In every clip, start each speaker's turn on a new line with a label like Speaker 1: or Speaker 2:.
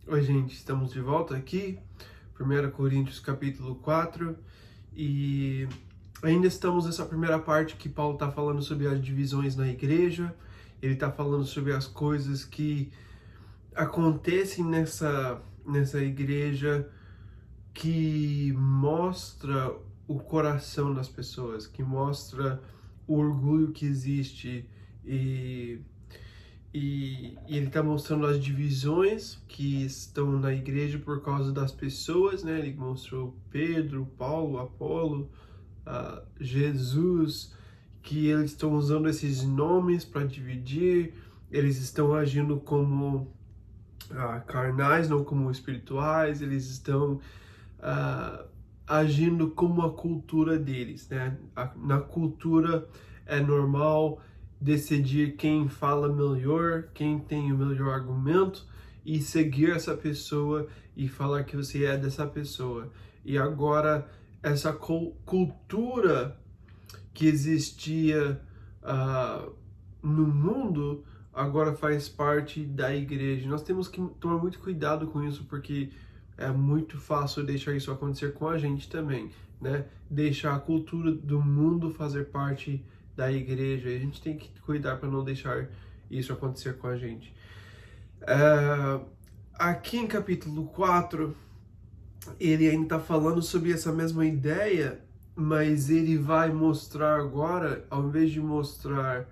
Speaker 1: Oi, gente, estamos de volta aqui, 1 Coríntios capítulo 4, e ainda estamos nessa primeira parte que Paulo está falando sobre as divisões na igreja. Ele está falando sobre as coisas que acontecem nessa igreja, que mostra o coração das pessoas, que mostra o orgulho que existe, e ele está mostrando as divisões que estão na igreja por causa das pessoas, né? Ele mostrou Pedro, Paulo, Apolo, Jesus, que eles estão usando esses nomes para dividir. Eles estão agindo como carnais, não como espirituais. Eles estão agindo como a cultura deles, né? Na cultura é normal decidir quem fala melhor, quem tem o melhor argumento, e seguir essa pessoa e falar que você é dessa pessoa. E agora essa cultura que existia no mundo agora faz parte da igreja. Nós temos que tomar muito cuidado com isso, porque é muito fácil deixar isso acontecer com a gente também, né? Deixar a cultura do mundo fazer parte da igreja. A gente tem que cuidar para não deixar isso acontecer com a gente. Aqui em capítulo 4, ele ainda está falando sobre essa mesma ideia, mas ele vai mostrar agora, ao invés de mostrar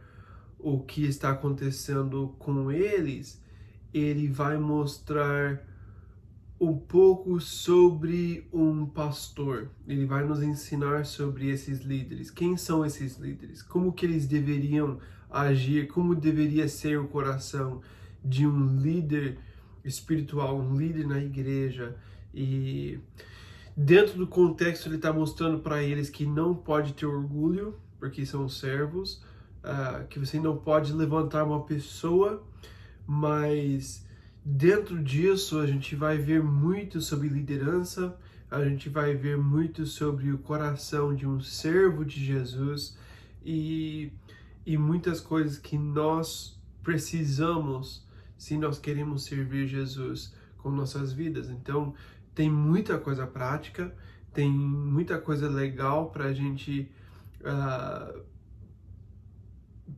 Speaker 1: o que está acontecendo com eles, ele vai mostrar um pouco sobre um pastor. Ele vai nos ensinar sobre esses líderes. Quem são esses líderes? Como que eles deveriam agir? Como deveria ser o coração de um líder espiritual, um líder na igreja? E dentro do contexto ele está mostrando para eles que não pode ter orgulho, porque são servos, que você não pode levantar uma pessoa, mas dentro disso a gente vai ver muito sobre liderança, a gente vai ver muito sobre o coração de um servo de Jesus, e muitas coisas que nós precisamos se nós queremos servir Jesus com nossas vidas. Então tem muita coisa prática, tem muita coisa legal para a gente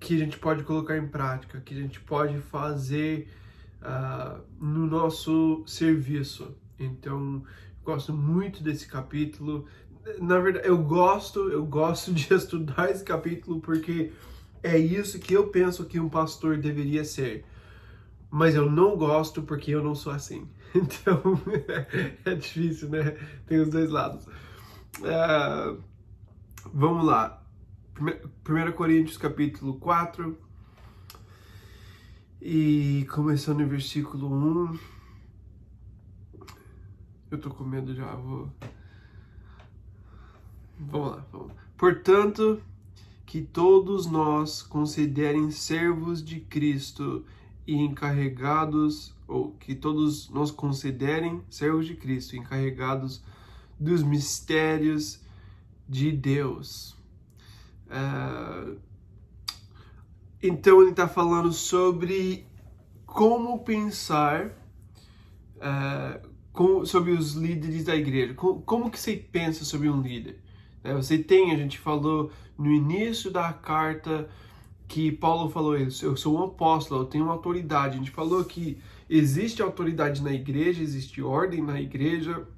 Speaker 1: que a gente pode colocar em prática, que a gente pode fazer no nosso serviço. Então, eu gosto muito desse capítulo. Na verdade, eu gosto de estudar esse capítulo, porque é isso que eu penso que um pastor deveria ser. Mas eu não gosto porque eu não sou assim. Então, é difícil, né? Tem os dois lados. Vamos lá. 1 Coríntios capítulo 4, e começando no versículo 1. Eu tô com medo já, vamos lá. Portanto, que todos nós considerem servos de Cristo e encarregados, ou que todos nós considerem servos de Cristo, encarregados dos mistérios de Deus. Então ele está falando sobre como pensar sobre os líderes da igreja. Como que você pensa sobre um líder? A gente falou no início da carta que Paulo falou isso: eu sou um apóstolo, eu tenho uma autoridade. A gente falou que existe autoridade na igreja, existe ordem na igreja.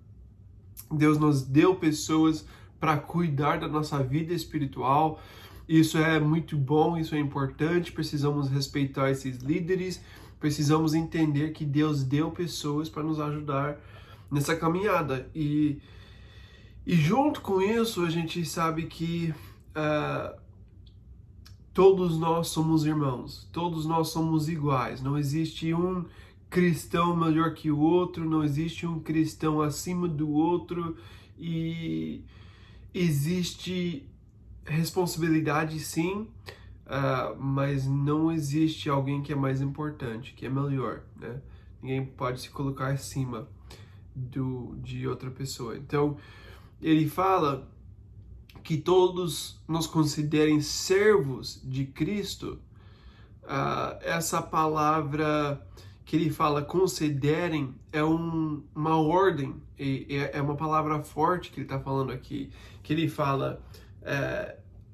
Speaker 1: Deus nos deu pessoas para cuidar da nossa vida espiritual. Isso é muito bom, isso é importante. Precisamos respeitar esses líderes, precisamos entender que Deus deu pessoas para nos ajudar nessa caminhada. E junto com isso, a gente sabe que todos nós somos irmãos, todos nós somos iguais. Não existe um cristão melhor que o outro, não existe um cristão acima do outro, e existe responsabilidade, sim, mas não existe alguém que é mais importante, que é melhor, né? Ninguém pode se colocar acima de outra pessoa. Então, ele fala que todos nos considerem servos de Cristo. Essa palavra que ele fala considerem, é uma ordem, é uma palavra forte que ele está falando aqui, que ele fala,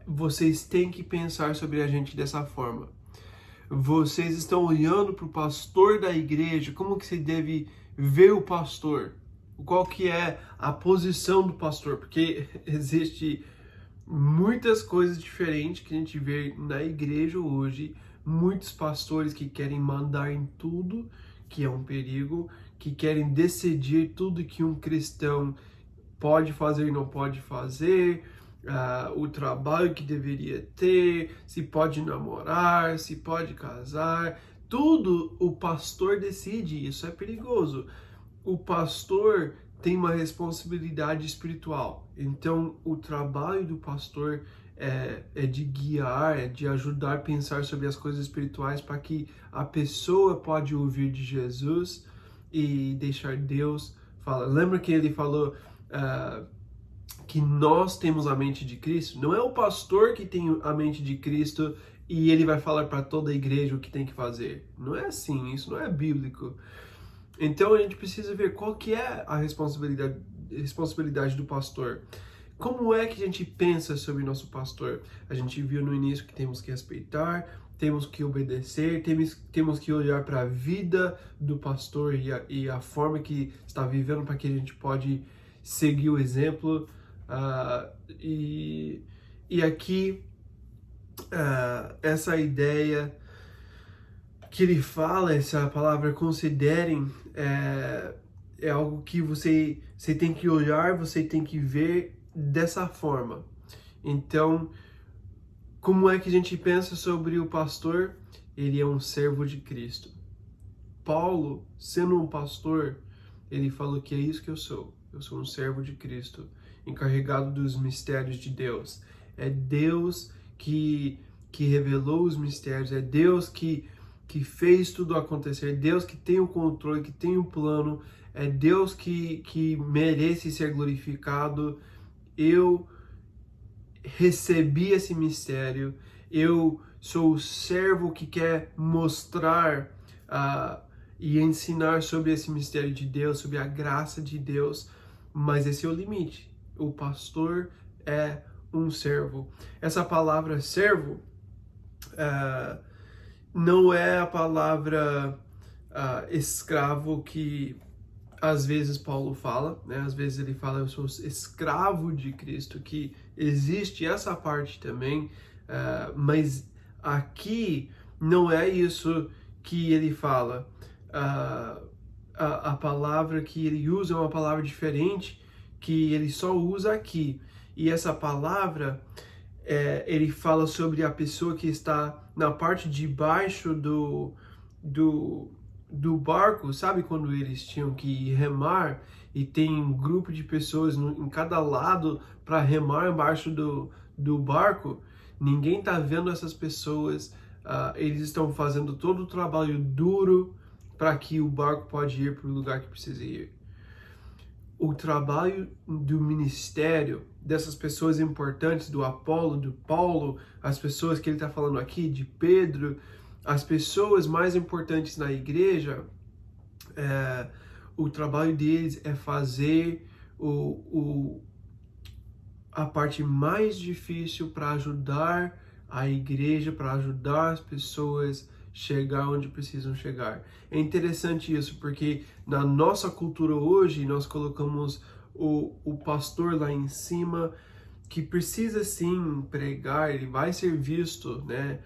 Speaker 1: vocês têm que pensar sobre a gente dessa forma. Vocês estão olhando para o pastor da igreja, como que você deve ver o pastor? Qual que é a posição do pastor? Porque existe muitas coisas diferentes que a gente vê na igreja hoje, muitos pastores que querem mandar em tudo, que é um perigo, que querem decidir tudo que um cristão pode fazer e não pode fazer, o trabalho que deveria ter, se pode namorar, se pode casar, tudo o pastor decide. Isso é perigoso. O pastor tem uma responsabilidade espiritual. Então, o trabalho do pastor é de guiar, é de ajudar a pensar sobre as coisas espirituais para que a pessoa pode ouvir de Jesus e deixar Deus falar. Lembra que ele falou que nós temos a mente de Cristo? Não é o pastor que tem a mente de Cristo e ele vai falar para toda a igreja o que tem que fazer. Não é assim, isso não é bíblico. Então a gente precisa ver qual que é a responsabilidade do pastor. Como é que a gente pensa sobre o nosso pastor? A gente viu no início que temos que respeitar, temos que obedecer, temos que olhar para a vida do pastor e a forma que está vivendo para que a gente pode seguir o exemplo. E aqui, essa ideia que ele fala, essa palavra considerem, é algo que você tem que olhar, você tem que ver dessa forma. Então, como é que a gente pensa sobre o pastor? Ele é um servo de Cristo. Paulo, sendo um pastor, ele falou que é isso que eu sou. Eu sou um servo de Cristo, encarregado dos mistérios de Deus. É Deus que revelou os mistérios, é Deus que fez tudo acontecer, é Deus que tem o controle, que tem o plano, é Deus que merece ser glorificado. Eu recebi esse mistério, eu sou o servo que quer mostrar e ensinar sobre esse mistério de Deus, sobre a graça de Deus, mas esse é o limite. O pastor é um servo. Essa palavra servo não é a palavra escravo que às vezes Paulo fala, né? Às vezes ele fala eu sou escravo de Cristo, que existe essa parte também, mas aqui não é isso que ele fala. A palavra que ele usa é uma palavra diferente, que ele só usa aqui. E essa palavra, ele fala sobre a pessoa que está na parte de baixo do barco, sabe quando eles tinham que remar e tem um grupo de pessoas em cada lado para remar embaixo do barco? Ninguém está vendo essas pessoas, eles estão fazendo todo o trabalho duro para que o barco pode ir para o lugar que precisa ir. O trabalho do ministério dessas pessoas importantes, do Apolo, do Paulo, as pessoas que ele está falando aqui, de Pedro, as pessoas mais importantes na igreja, o trabalho deles é fazer a parte mais difícil para ajudar a igreja, para ajudar as pessoas chegar onde precisam chegar. É interessante isso, porque na nossa cultura hoje, nós colocamos o pastor lá em cima, que precisa sim pregar, ele vai ser visto, né,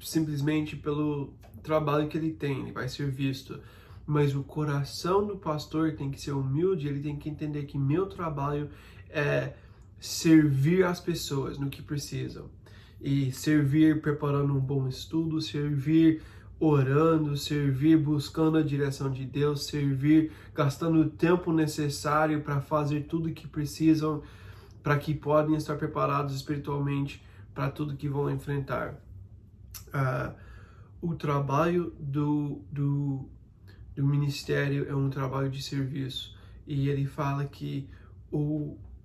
Speaker 1: simplesmente pelo trabalho que ele tem, ele vai ser visto. Mas o coração do pastor tem que ser humilde, ele tem que entender que meu trabalho é servir as pessoas no que precisam. E servir preparando um bom estudo, servir orando, servir buscando a direção de Deus, servir gastando o tempo necessário para fazer tudo o que precisam, para que podem estar preparados espiritualmente para tudo que vão enfrentar. O trabalho do ministério é um trabalho de serviço. E ele fala que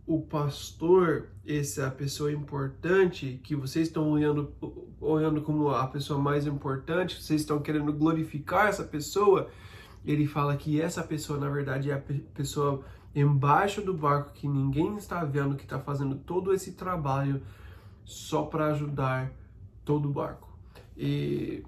Speaker 1: o pastor, essa pessoa importante, que vocês estão olhando como a pessoa mais importante, vocês estão querendo glorificar essa pessoa, ele fala que essa pessoa, na verdade, é a pessoa embaixo do barco, que ninguém está vendo, que está fazendo todo esse trabalho só para ajudar todo o barco. E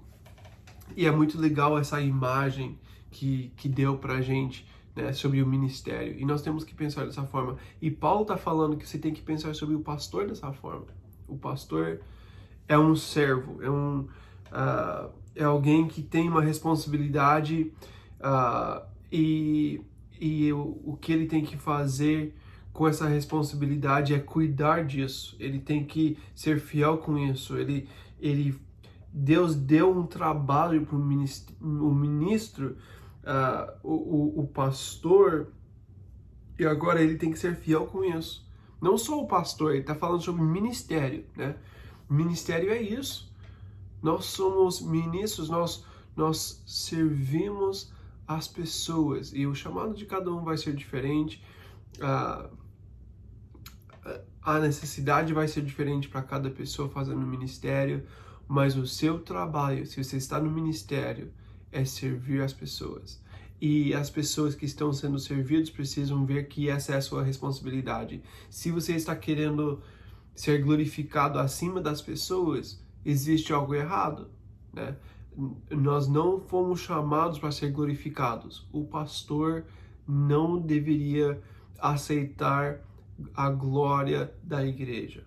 Speaker 1: é muito legal essa imagem que deu pra gente, né, sobre o ministério. E nós temos que pensar dessa forma. E Paulo está falando que você tem que pensar sobre o pastor dessa forma. O pastor é um servo, é alguém que tem uma responsabilidade e o que ele tem que fazer com essa responsabilidade é cuidar disso. Ele tem que ser fiel com isso. Deus deu um trabalho para o ministro, o pastor, e agora ele tem que ser fiel com isso. Não só o pastor, ele está falando sobre ministério, né? Ministério é isso. Nós somos ministros, nós servimos as pessoas, e o chamado de cada um vai ser diferente, a necessidade vai ser diferente para cada pessoa fazendo o ministério, mas o seu trabalho, se você está no ministério, é servir as pessoas. E as pessoas que estão sendo servidas precisam ver que essa é a sua responsabilidade. Se você está querendo ser glorificado acima das pessoas, existe algo errado, né? Nós não fomos chamados para ser glorificados. O pastor não deveria aceitar a glória da igreja.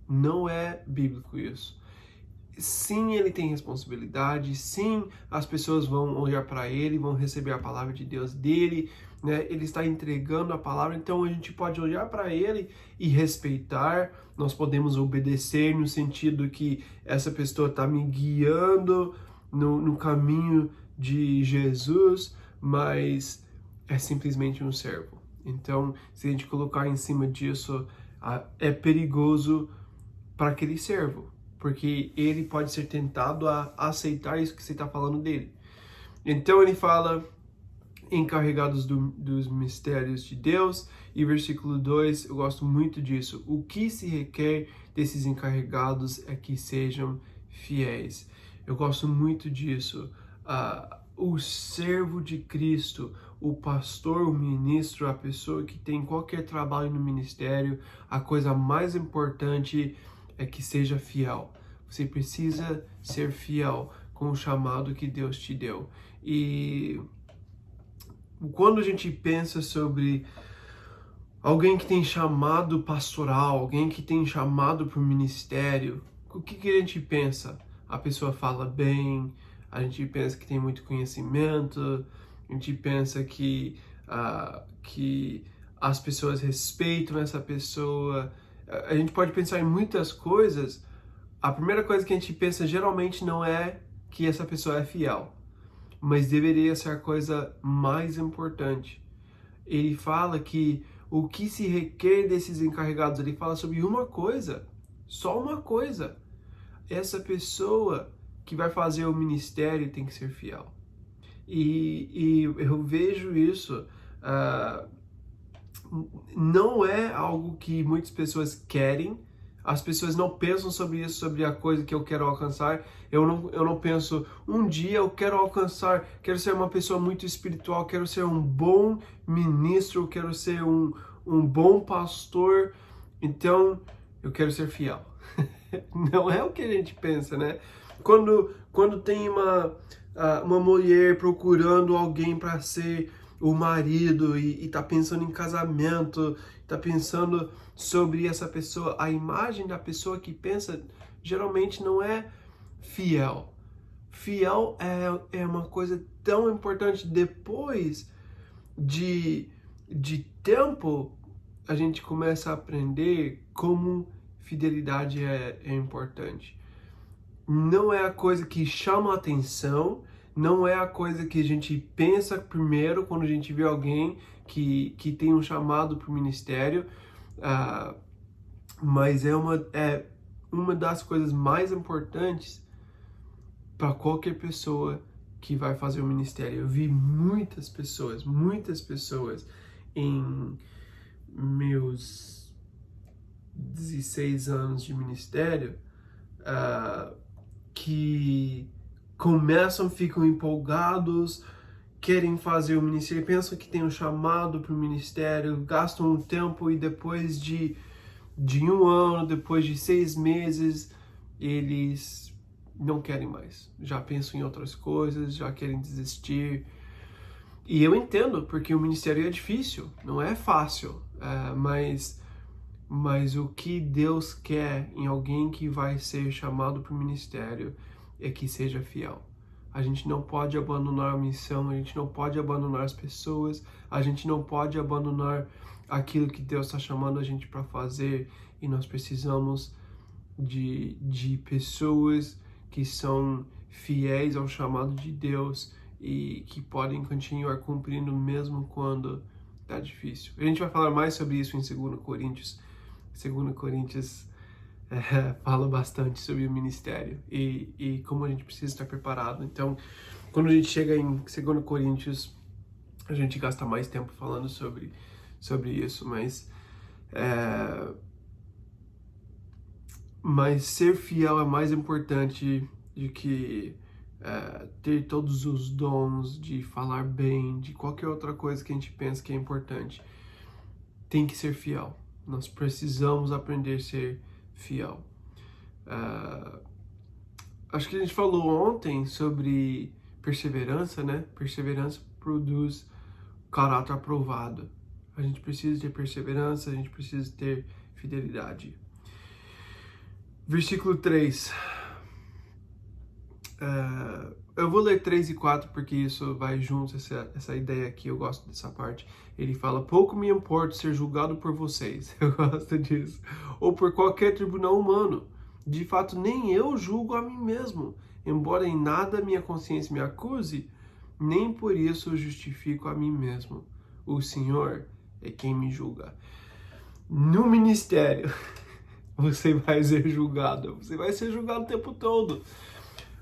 Speaker 1: Não é bíblico isso. Sim, ele tem responsabilidade, sim, as pessoas vão olhar para ele, vão receber a palavra de Deus dele, né? Ele está entregando a palavra, então a gente pode olhar para ele e respeitar, nós podemos obedecer no sentido que essa pessoa está me guiando no caminho de Jesus, mas é simplesmente um servo. Então, se a gente colocar em cima disso, é perigoso para aquele servo, porque ele pode ser tentado a aceitar isso que você está falando dele. Então ele fala encarregados dos mistérios de Deus, e versículo 2, eu gosto muito disso. O que se requer desses encarregados é que sejam fiéis. Eu gosto muito disso. O servo de Cristo, o pastor, o ministro, a pessoa que tem qualquer trabalho no ministério, a coisa mais importante é que seja fiel. Você precisa ser fiel com o chamado que Deus te deu. E quando a gente pensa sobre alguém que tem chamado pastoral, alguém que tem chamado para o ministério, o que a gente pensa? A pessoa fala bem, a gente pensa que tem muito conhecimento, a gente pensa que as pessoas respeitam essa pessoa. A gente pode pensar em muitas coisas. A primeira coisa que a gente pensa geralmente não é que essa pessoa é fiel, mas deveria ser a coisa mais importante. Ele fala que o que se requer desses encarregados, ele fala sobre uma coisa, só uma coisa. Essa pessoa que vai fazer o ministério tem que ser fiel. E eu vejo isso, não é algo que muitas pessoas querem. As pessoas não pensam sobre isso, sobre a coisa que eu quero alcançar. Eu não penso, um dia eu quero alcançar, quero ser uma pessoa muito espiritual, quero ser um bom ministro, quero ser um bom pastor, então eu quero ser fiel. Não é o que a gente pensa, né? Quando tem uma mulher procurando alguém para ser o marido e tá pensando em casamento, tá pensando sobre essa pessoa, a imagem da pessoa que pensa geralmente não é fiel. Fiel é uma coisa tão importante. Depois de tempo, a gente começa a aprender como fidelidade é importante. Não é a coisa que chama a atenção, não é a coisa que a gente pensa primeiro quando a gente vê alguém que tem um chamado para o ministério, mas é uma das coisas mais importantes para qualquer pessoa que vai fazer o ministério. Eu vi muitas pessoas em meus 16 anos de ministério, que começam, ficam empolgados, querem fazer o ministério, pensam que tem um chamado para o ministério, gastam um tempo e depois de 1 ano, depois de 6 meses, eles não querem mais. Já pensam em outras coisas, já querem desistir. E eu entendo, porque o ministério é difícil, não é fácil, mas o que Deus quer em alguém que vai ser chamado para o ministério é que seja fiel. A gente não pode abandonar a missão, a gente não pode abandonar as pessoas, a gente não pode abandonar aquilo que Deus está chamando a gente para fazer, e nós precisamos de pessoas que são fiéis ao chamado de Deus e que podem continuar cumprindo mesmo quando está difícil. A gente vai falar mais sobre isso em 2 Coríntios. 2 Coríntios fala bastante sobre o ministério e como a gente precisa estar preparado. Então, quando a gente chega em 2 Coríntios, a gente gasta mais tempo falando sobre isso, mas ser fiel é mais importante do que ter todos os dons de falar bem, de qualquer outra coisa que a gente pensa que é importante. Tem que ser fiel. Nós precisamos aprender a ser fiel. Acho que a gente falou ontem sobre perseverança, né? Perseverança produz caráter aprovado. A gente precisa ter perseverança, a gente precisa ter fidelidade. Versículo 3. Eu vou ler 3 e 4 porque isso vai junto, essa ideia aqui, eu gosto dessa parte. Ele fala: pouco me importa ser julgado por vocês, eu gosto disso, ou por qualquer tribunal humano. De fato, nem eu julgo a mim mesmo, embora em nada minha consciência me acuse, nem por isso eu justifico a mim mesmo. O Senhor é quem me julga. No ministério, você vai ser julgado o tempo todo.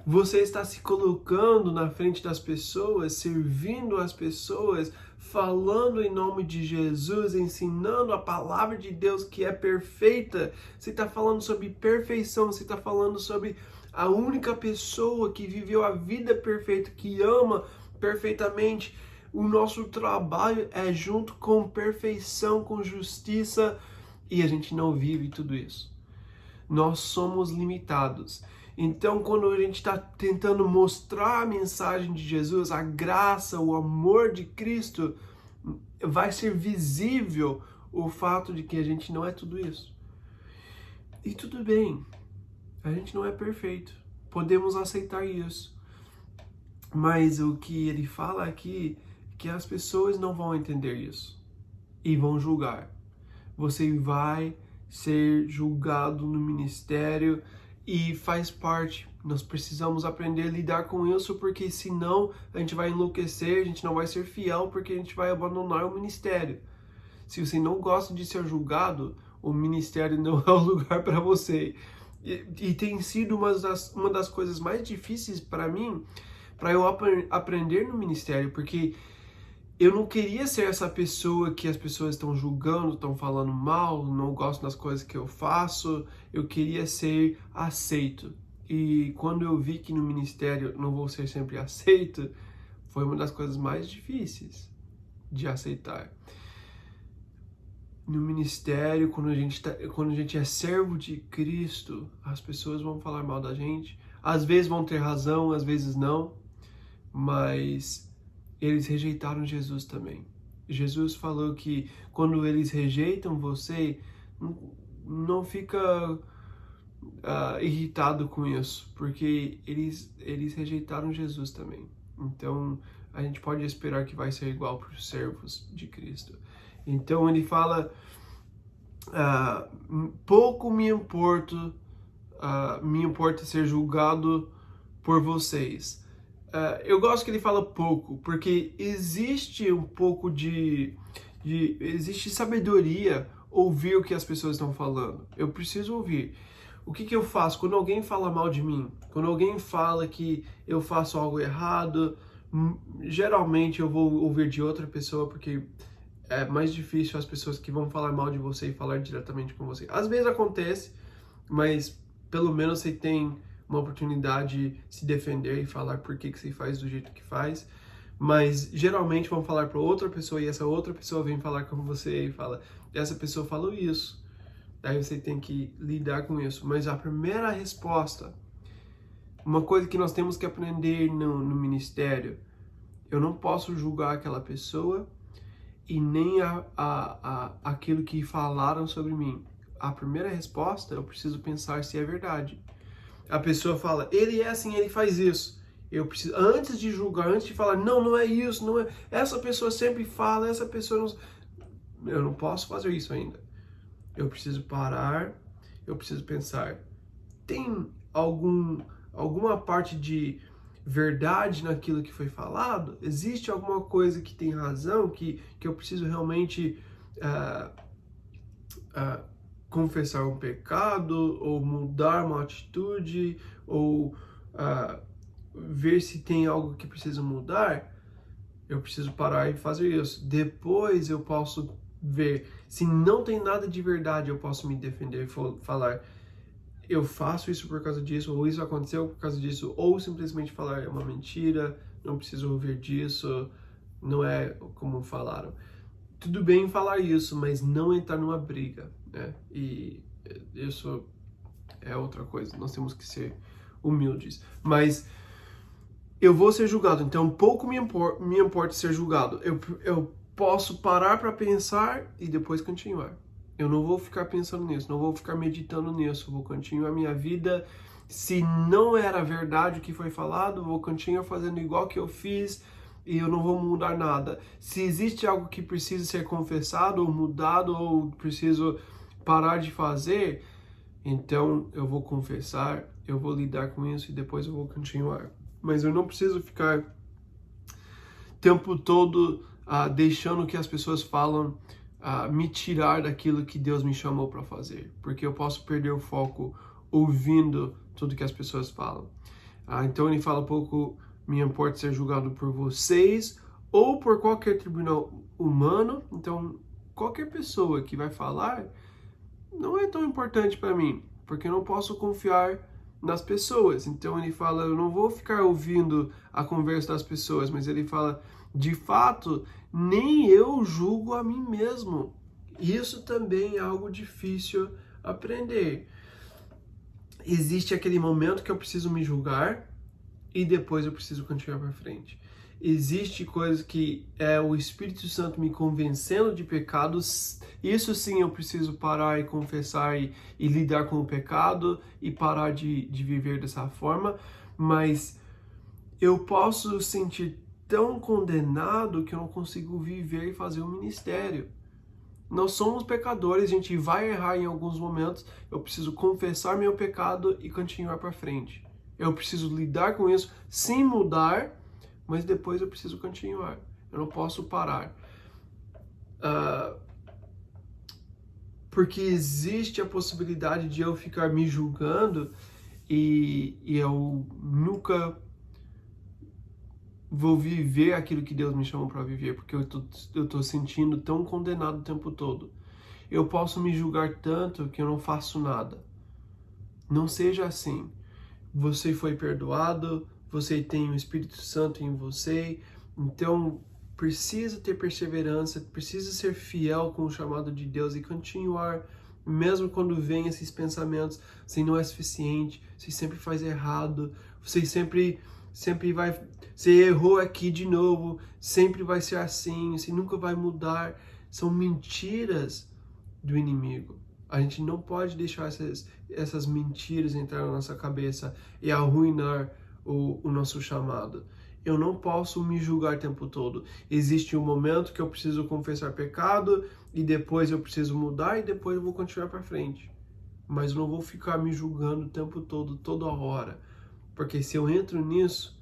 Speaker 1: Você está se colocando na frente das pessoas, servindo as pessoas, falando em nome de Jesus, ensinando a palavra de Deus que é perfeita. Você está falando sobre perfeição, você está falando sobre a única pessoa que viveu a vida perfeita, que ama perfeitamente. O nosso trabalho é junto com perfeição, com justiça, e a gente não vive tudo isso. Nós somos limitados. Então, quando a gente está tentando mostrar a mensagem de Jesus, a graça, o amor de Cristo, vai ser visível o fato de que a gente não é tudo isso. E tudo bem, a gente não é perfeito, podemos aceitar isso. Mas o que ele fala aqui é que as pessoas não vão entender isso e vão julgar. Você vai ser julgado no ministério e faz parte. Nós precisamos aprender a lidar com isso, porque senão a gente vai enlouquecer, a gente não vai ser fiel, porque a gente vai abandonar o ministério. Se você não gosta de ser julgado, o ministério não é o lugar para você. E tem sido uma das coisas mais difíceis para mim, para eu aprender no ministério, porque eu não queria ser essa pessoa que as pessoas estão julgando, estão falando mal, não gostam das coisas que eu faço. Eu queria ser aceito. E quando eu vi que no ministério não vou ser sempre aceito, foi uma das coisas mais difíceis de aceitar. No ministério, quando a gente é servo de Cristo, as pessoas vão falar mal da gente. Às vezes vão ter razão, às vezes não, mas eles rejeitaram Jesus também. Jesus falou que quando eles rejeitam você, não fica irritado com isso, porque eles rejeitaram Jesus também. Então, a gente pode esperar que vai ser igual para os servos de Cristo. Então, ele fala: pouco me importa ser julgado por vocês. Eu gosto que ele fala pouco, porque existe um pouco existe sabedoria ouvir o que as pessoas estão falando. Eu preciso ouvir. O que eu faço quando alguém fala mal de mim? Quando alguém fala que eu faço algo errado, geralmente eu vou ouvir de outra pessoa, porque é mais difícil as pessoas que vão falar mal de você e falar diretamente com você. Às vezes acontece, mas pelo menos você tem uma oportunidade de se defender e falar por que você faz do jeito que faz. Mas geralmente vão falar para outra pessoa e essa outra pessoa vem falar com você e fala, essa pessoa falou isso. Daí você tem que lidar com isso. Mas a primeira resposta, uma coisa que nós temos que aprender no ministério, eu não posso julgar aquela pessoa e nem aquilo que falaram sobre mim. A primeira resposta, eu preciso pensar se é verdade. A pessoa fala, ele é assim, ele faz isso. Eu preciso, antes de julgar, antes de falar, não, não é isso, não é. Essa pessoa sempre fala, essa pessoa não. Eu não posso fazer isso ainda. Eu preciso parar, eu preciso pensar. Tem alguma parte de verdade naquilo que foi falado? Existe alguma coisa que tem razão, que eu preciso realmente confessar um pecado, ou mudar uma atitude, ou ver se tem algo que precisa mudar? Eu preciso parar e fazer isso. Depois eu posso ver. Se não tem nada de verdade, eu posso me defender e falar, eu faço isso por causa disso, ou isso aconteceu por causa disso, ou simplesmente falar, é uma mentira, não preciso ouvir disso, não é como falaram. Tudo bem falar isso, mas não entrar numa briga, né? E isso é outra coisa, nós temos que ser humildes. Mas eu vou ser julgado, então pouco me importa ser julgado. Eu posso parar para pensar e depois continuar. Eu não vou ficar pensando nisso, não vou ficar meditando nisso, vou continuar a minha vida. Se não era verdade o que foi falado, vou continuar fazendo igual que eu fiz e eu não vou mudar nada. Se existe algo que precisa ser confessado ou mudado ou preciso parar de fazer, então eu vou confessar, eu vou lidar com isso e depois eu vou continuar. Mas eu não preciso ficar o tempo todo deixando que as pessoas falam me tirar daquilo que Deus me chamou para fazer, porque eu posso perder o foco ouvindo tudo que as pessoas falam. Então ele fala pouco me importa ser julgado por vocês ou por qualquer tribunal humano. Então qualquer pessoa que vai falar não é tão importante para mim, porque eu não posso confiar nas pessoas. Então ele fala, eu não vou ficar ouvindo a conversa das pessoas, mas ele fala, de fato, nem eu julgo a mim mesmo. Isso também é algo difícil aprender. Existe aquele momento que eu preciso me julgar e depois eu preciso continuar para frente. Existe coisa que é o Espírito Santo me convencendo de pecados. Isso sim eu preciso parar e confessar e lidar com o pecado e parar de viver dessa forma. Mas eu posso sentir tão condenado que eu não consigo viver e fazer o ministério. Nós somos pecadores, a gente vai errar em alguns momentos. Eu preciso confessar meu pecado e continuar para frente. Eu preciso lidar com isso sem mudar, mas depois eu preciso continuar. Eu não posso parar. Porque existe a possibilidade de eu ficar me julgando e eu nunca vou viver aquilo que Deus me chamou para viver, porque eu tô sentindo tão condenado o tempo todo. Eu posso me julgar tanto que eu não faço nada. Não seja assim. Você foi perdoado, você tem o Espírito Santo em você, então precisa ter perseverança, precisa ser fiel com o chamado de Deus e continuar, mesmo quando vem esses pensamentos, você não é suficiente, você sempre faz errado, você sempre vai, você errou aqui de novo, sempre vai ser assim, você nunca vai mudar. São mentiras do inimigo. A gente não pode deixar essas mentiras entrar na nossa cabeça e arruinar o nosso chamado. Eu não posso me julgar o tempo todo. Existe um momento que eu preciso confessar pecado e depois eu preciso mudar e depois eu vou continuar para frente. Mas eu não vou ficar me julgando o tempo todo, toda hora. Porque se eu entro nisso,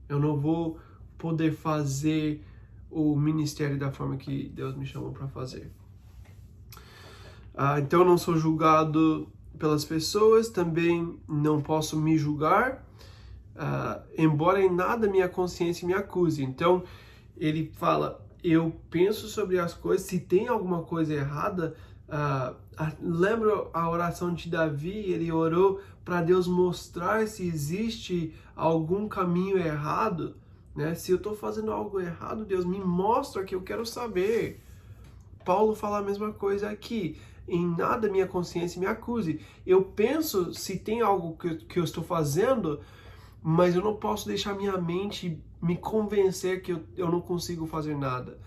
Speaker 1: eu não vou poder fazer o ministério da forma que Deus me chamou para fazer. Então eu não sou julgado pelas pessoas, também não posso me julgar, embora em nada minha consciência me acuse. Então ele fala, eu penso sobre as coisas, se tem alguma coisa errada, lembra a oração de Davi, ele orou para Deus mostrar se existe algum caminho errado, né? Se eu estou fazendo algo errado, Deus me mostra que eu quero saber. Paulo fala a mesma coisa aqui. Em nada minha consciência me acuse. Eu penso se tem algo que eu estou fazendo, mas eu não posso deixar minha mente me convencer que eu não consigo fazer nada.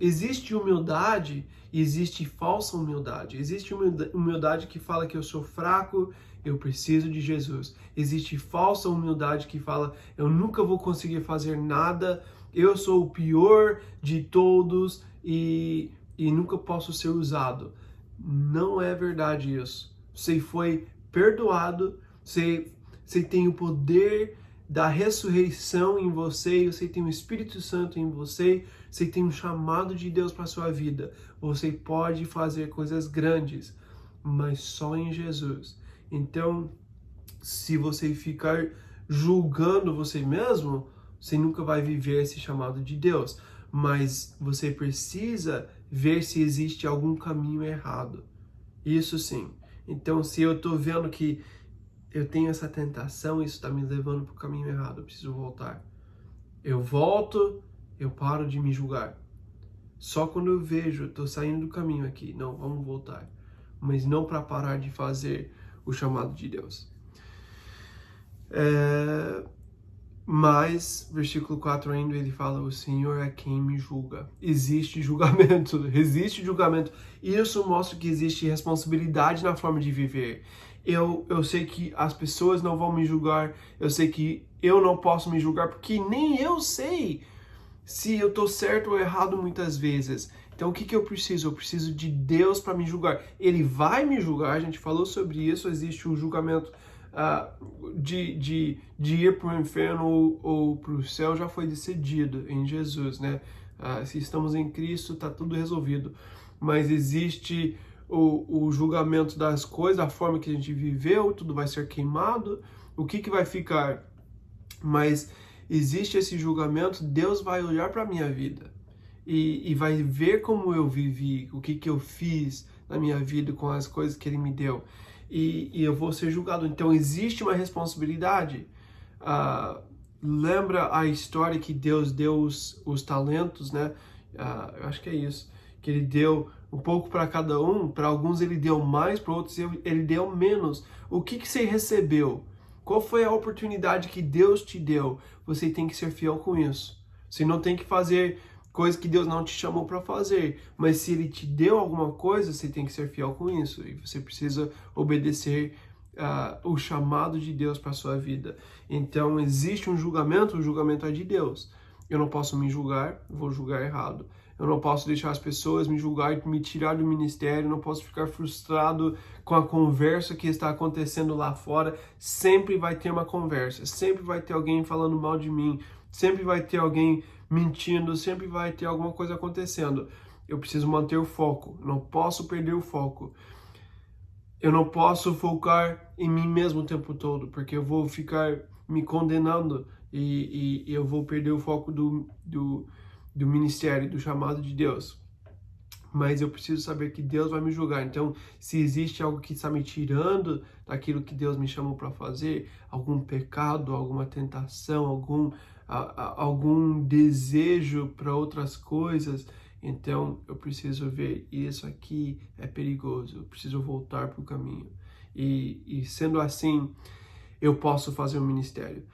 Speaker 1: Existe humildade e existe falsa humildade. Existe humildade que fala que eu sou fraco, eu preciso de Jesus. Existe falsa humildade que fala eu nunca vou conseguir fazer nada, eu sou o pior de todos e nunca posso ser usado. Não é verdade isso. Você foi perdoado, você tem o poder da ressurreição em você, você tem o Espírito Santo em você, você tem um chamado de Deus para sua vida. Você pode fazer coisas grandes, mas só em Jesus. Então, se você ficar julgando você mesmo, você nunca vai viver esse chamado de Deus. Mas você precisa ver se existe algum caminho errado. Isso sim. Então, se eu estou vendo que eu tenho essa tentação, isso está me levando para o caminho errado, eu preciso voltar. Eu volto, eu paro de me julgar. Só quando eu vejo, eu estou saindo do caminho aqui, não, vamos voltar. Mas não para parar de fazer o chamado de Deus. Mas, versículo 4 ainda, ele fala, o Senhor é quem me julga. Existe julgamento, existe julgamento. Isso mostra que existe responsabilidade na forma de viver. Eu sei que as pessoas não vão me julgar, eu sei que eu não posso me julgar, porque nem eu sei se eu estou certo ou errado muitas vezes. Então o que eu preciso? Eu preciso de Deus para me julgar. Ele vai me julgar, a gente falou sobre isso, existe o julgamento de ir para o inferno ou para o céu já foi decidido em Jesus, né? Se estamos em Cristo, está tudo resolvido. Mas existe o julgamento das coisas, da forma que a gente viveu, tudo vai ser queimado, o que vai ficar? Mas existe esse julgamento, Deus vai olhar para a minha vida e vai ver como eu vivi, o que eu fiz na minha vida com as coisas que Ele me deu. E eu vou ser julgado. Então existe uma responsabilidade. Lembra a história que Deus deu os talentos, né? Eu acho que é isso. Que Ele deu um pouco para cada um. Para alguns Ele deu mais, para outros Ele deu menos. O que você recebeu? Qual foi a oportunidade que Deus te deu? Você tem que ser fiel com isso. Você não tem que fazer coisa que Deus não te chamou para fazer, mas se Ele te deu alguma coisa, você tem que ser fiel com isso, e você precisa obedecer o chamado de Deus para sua vida. Então, existe um julgamento, o julgamento é de Deus. Eu não posso me julgar, vou julgar errado. Eu não posso deixar as pessoas me julgar e me tirar do ministério, não posso ficar frustrado com a conversa que está acontecendo lá fora. Sempre vai ter uma conversa, sempre vai ter alguém falando mal de mim, sempre vai ter alguém mentindo, sempre vai ter alguma coisa acontecendo. Eu preciso manter o foco, não posso perder o foco. Eu não posso focar em mim mesmo o tempo todo, porque eu vou ficar me condenando e eu vou perder o foco do ministério, do chamado de Deus. Mas eu preciso saber que Deus vai me julgar. Então, se existe algo que está me tirando daquilo que Deus me chamou para fazer, algum pecado, alguma tentação, algum desejo para outras coisas, então eu preciso ver, isso aqui é perigoso, eu preciso voltar para o caminho. E sendo assim, eu posso fazer um ministério.